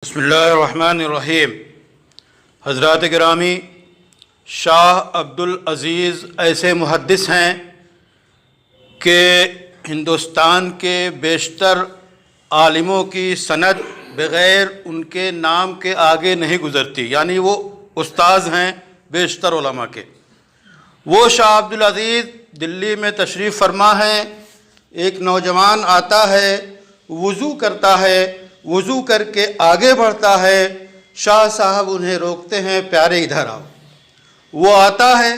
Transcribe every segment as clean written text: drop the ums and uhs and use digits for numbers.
बिस्मिल्लाहिर्रहमानिर्रहीम। हज़रात गिरामी, शाह अब्दुल अज़ीज़ ऐसे मुहद्दिस हैं कि हिंदुस्तान के बेशतर आलिमों की सनद बग़ैर उनके नाम के आगे नहीं गुज़रती, यानी वो उस्ताद हैं बेशतर उलमा के। वो शाह अब्दुल अज़ीज़ दिल्ली में तशरीफ़ फरमा हैं। एक नौजवान आता है, वज़ू करता है, वज़ू करके आगे बढ़ता है। शाह साहब उन्हें रोकते हैं, प्यारे इधर आओ। वो आता है,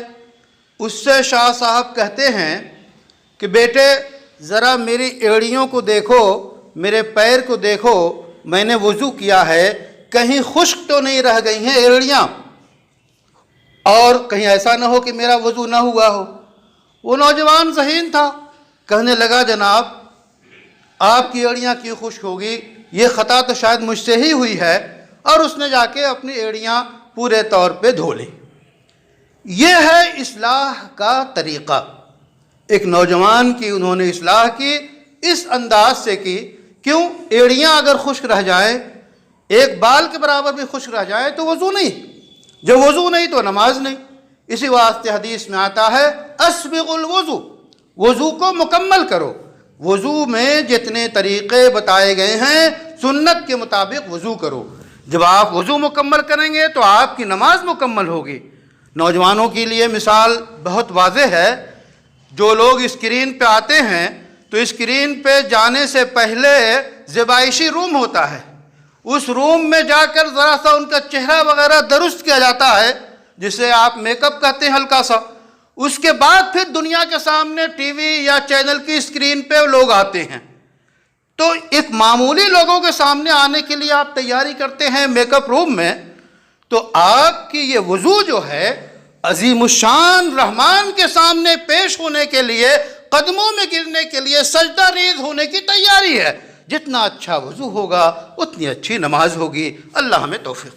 उससे शाह साहब कहते हैं कि बेटे ज़रा मेरी एड़ियों को देखो, मेरे पैर को देखो, मैंने वज़ू किया है, कहीं खुश्क तो नहीं रह गई हैं एड़ियाँ, और कहीं ऐसा ना हो कि मेरा वज़ू ना हुआ हो। वो नौजवान ज़हीन था, कहने लगा जनाब आपकी एड़ियाँ क्यों खुश्क होगी, ये ख़ता तो शायद मुझसे ही हुई है। और उसने जाके अपनी एड़ियाँ पूरे तौर पे धो ली। ये है इस्लाह का तरीक़ा। एक नौजवान की उन्होंने इस्लाह की, इस अंदाज से की। क्यों? एड़ियाँ अगर खुश्क रह जाएँ, एक बाल के बराबर भी खुश्क रह जाए तो वज़ू नहीं, जब वज़ू नहीं तो नमाज नहीं। इसी वास्ते हदीस में आता है अस्बिगुल वज़ू, वज़ू को मुकम्मल करो। वज़ू में जितने तरीक़े बताए गए हैं सुन्नत के मुताबिक वज़ू करो। जब आप वज़ू मुकम्मल करेंगे तो आपकी नमाज मुकम्मल होगी। नौजवानों के लिए मिसाल बहुत वाज़ेह है। जो लोग स्क्रीन पे आते हैं तो स्क्रीन पे जाने से पहले ज़बाइशी रूम होता है, उस रूम में जाकर ज़रा सा उनका चेहरा वगैरह दुरुस्त किया जाता है, जिसे आप मेकअप कहते हैं हल्का सा। उसके बाद फिर दुनिया के सामने टीवी या चैनल की स्क्रीन पे लोग आते हैं। तो एक मामूली लोगों के सामने आने के लिए आप तैयारी करते हैं मेकअप रूम में, तो आपकी ये वज़ू जो है अज़ीमुश्शान रहमान के सामने पेश होने के लिए, कदमों में गिरने के लिए, सजदा रेज़ होने की तैयारी है। जितना अच्छा वज़ू होगा उतनी अच्छी नमाज होगी। अल्लाह हमें तौफीक